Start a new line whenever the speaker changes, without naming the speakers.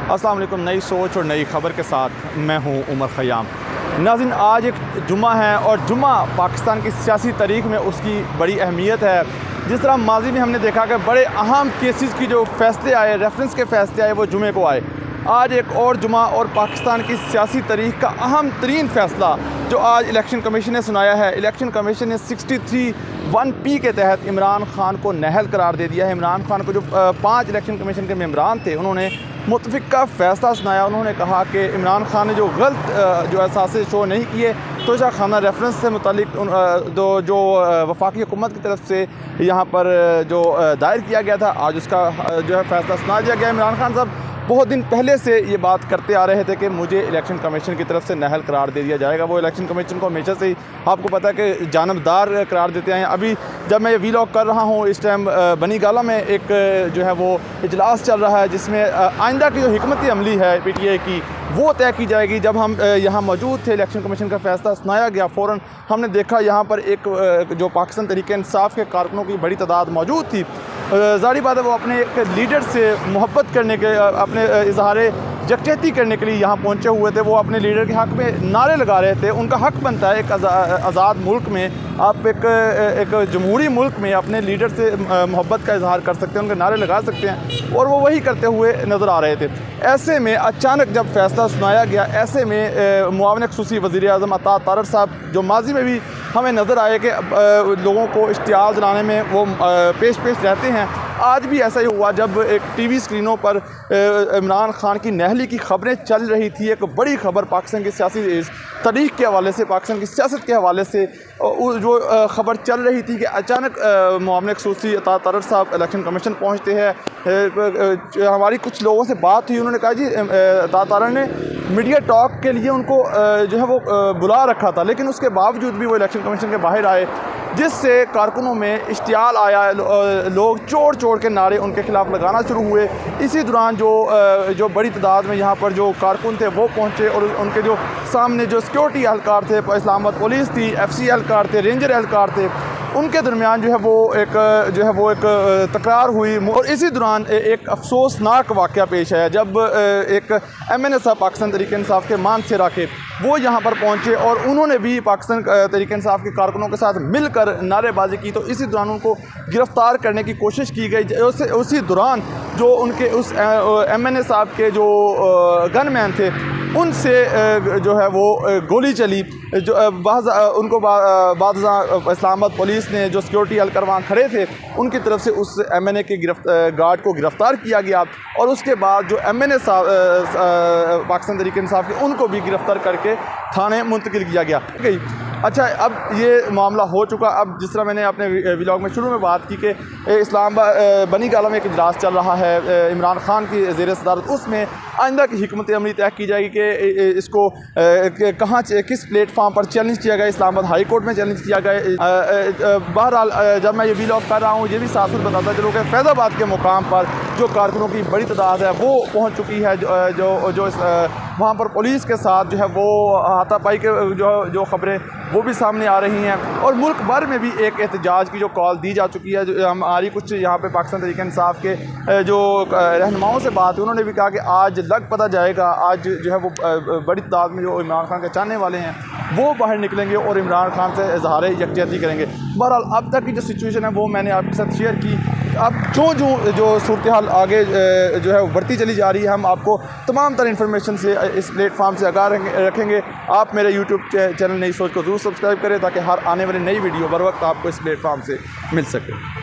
अस्सलाम वालेकुम। नई सोच और नई ख़बर के साथ मैं हूं उमर ख़याम। नाज़रीन, आज एक जुम्मा है और जुम्मा पाकिस्तान की सियासी तारीख़ में उसकी बड़ी अहमियत है। जिस तरह माजी में हमने देखा कि बड़े अहम केसेस की जो फ़ैसले आए, रेफरेंस के फ़ैसले आए, वो जुमे को आए। आज एक और जुमा और पाकिस्तान की सियासी तारीख़ का अहम तरीन फ़ैसला जो आज इलेक्शन कमीशन ने सुनाया है। इलेक्शन कमीशन ने 63(1) के तहत इमरान खान को नाअहल करार दे दिया है। इमरान खान को जो 5 इलेक्शन कमीशन के मेंबरान थे, उन्होंने मुतफ़िक़ा फ़ैसला सुनाया। उन्होंने कहा कि इमरान खान ने जो गलत जो असासे शो नहीं किए, तोशा खाना रेफरेंस से मुतालिक जो वफाकी हुकूमत की तरफ से यहाँ पर जो दायर किया गया था, आज उसका जो है फ़ैसला सुना दिया गया। इमरान खान साहब बहुत दिन पहले से ये बात करते आ रहे थे कि मुझे इलेक्शन कमीशन की तरफ से नाअहल करार दे दिया जाएगा। वो इलेक्शन कमीशन को हमेशा से ही आपको पता है कि जानबदार करार देते हैं। अभी जब मैं ये वीलॉग कर रहा हूँ, इस टाइम बनी गाला में एक जो है वो इजलास चल रहा है, जिसमें आइंदा की जो हिकमत अमली है PTI की, वो तय की जाएगी। जब हम यहाँ मौजूद थे, इलेक्शन कमीशन का फ़ैसला सुनाया गया, फ़ौरन हमने देखा यहाँ पर एक जो पाकिस्तान तहरीक-ए-इंसाफ़ के कारकुनों की बड़ी तादाद मौजूद थी। ज़ाहिर बात है वो अपने एक लीडर से मोहब्बत करने के, अपने इजहार यकजहती करने के लिए यहाँ पहुँचे हुए थे। वो अपने लीडर के हक़ में नारे लगा रहे थे। उनका हक़ बनता है एक आज़ाद मुल्क में, आप एक जमहूरी मुल्क में अपने लीडर से मोहब्बत का इजहार कर सकते हैं, उनके नारे लगा सकते हैं, और वो वही करते हुए नज़र आ रहे थे। ऐसे में अचानक जब फ़ैसला सुनाया गया, ऐसे में मुआविन ख़ुसूसी वज़ीर-ए-आज़म अता तारर साहब, जो माजी में भी हमें नज़र आए कि लोगों को इश्तियाल दिलाने में वो पेश रहते हैं, आज भी ऐसा ही हुआ। जब एक TV स्क्रीनों पर इमरान खान की नाअहली की ख़बरें चल रही थी, एक बड़ी ख़बर पाकिस्तान की सियासी तारीख़ के हवाले से, पाकिस्तान की सियासत के हवाले से जो ख़बर चल रही थी कि अचानक मुआविन ख़ुसूसी अता तारर साहब इलेक्शन कमीशन पहुँचते हैं। हमारी कुछ लोगों से बात हुई, उन्होंने कहा जी अता तारर ने मीडिया टॉक के लिए उनको जो है वो बुला रखा था, लेकिन उसके बावजूद भी वो इलेक्शन कमीशन के बाहर आए, जिससे कारकुनों में इश्तियाल आया। लोग चोड़ चोड़ के नारे उनके ख़िलाफ़ लगाना शुरू हुए। इसी दौरान जो बड़ी तादाद में यहाँ पर जो कारकुन थे वो पहुँचे, और उनके जो सामने जो सिक्योरिटी एहलकार थे, इस्लामाबाद पुलिस थी, FC एहलकार थे, रेंजर एहलकार थे, उनके दरमियान जो है वो एक तकरार हुई। और इसी दौरान एक अफसोसनाक वाक़या पेश आया जब एक MNA साहब, पाकिस्तान तहरीक-ए-इंसाफ़ के मान से रखे, वो यहाँ पर पहुँचे और उन्होंने भी पाकिस्तान तहरीक-ए-इंसाफ़ के कारकुनों के साथ मिलकर नारेबाजी की। तो इसी दौरान उनको गिरफ़्तार करने की कोशिश की गई। उसी दौरान जो उनके उस MNA साहब के जो गनमैन थे, उनसे जो है वो गोली चली। जो उनको इस्लामाबाद पुलिस ने, जो सिक्योरिटी एहलकार वहाँ खड़े थे, उनकी तरफ से उस MNA के गार्ड को गिरफ़्तार किया गया। और उसके बाद जो MNA साहब पाकिस्तान तहरीक-ए-इंसाफ़ के, उनको भी गिरफ़्तार करके थाने मुंतकिल किया गया। अच्छा, अब ये मामला हो चुका। अब जिस तरह मैंने अपने व्लॉग में शुरू में बात की कि इस्लामाबाद बनी गाला में एक इजलास चल रहा है इमरान खान की ज़ेर सदारत, उसमें आइंदा की हिकमत अमली तय की जाएगी कि इसको कहाँ किस प्लेटफार्म पर चैलेंज किया गया। इस्लामाबाद हाई कोर्ट में चैलेंज किया गया। बहरहाल जब मैं ये व्लॉग कर रहा हूँ, ये भी साथ साथ बताता चलूँ कि फैज़ाबाद के मुकाम पर जो कारकुनों की बड़ी तादाद है वो पहुँच चुकी है। जो वहाँ पर पुलिस के साथ जो है वो हाथापाई के जो ख़बरें वो भी सामने आ रही हैं, और मुल्क भर में भी एक एहतजाज की जो कॉल दी जा चुकी है। जो हमारी कुछ यहाँ पे पाकिस्तान तहरीक-ए-इंसाफ़ के जो रहनुमाओं से बात है, उन्होंने भी कहा कि आज लग पता जाएगा, आज जो है वो बड़ी तादाद में जो इमरान खान के चाहने वाले हैं वो बाहर निकलेंगे और इमरान खान से इजहार यकजहती करेंगे। बहरहाल अब तक की जो सिचुएशन है वो मैंने आपके साथ शेयर की। अब जो सूरत हाल आगे जो है बढ़ती चली जा रही है, हम आपको तमाम तरह इन्फॉर्मेशन से इस प्लेटफॉर्म से आगाह रखेंगे। आप मेरे YouTube चैनल नई सोच को ज़रूर सब्सक्राइब करें, ताकि हर आने वाली नई वीडियो बर वक्त आपको इस प्लेटफॉर्म से मिल सके।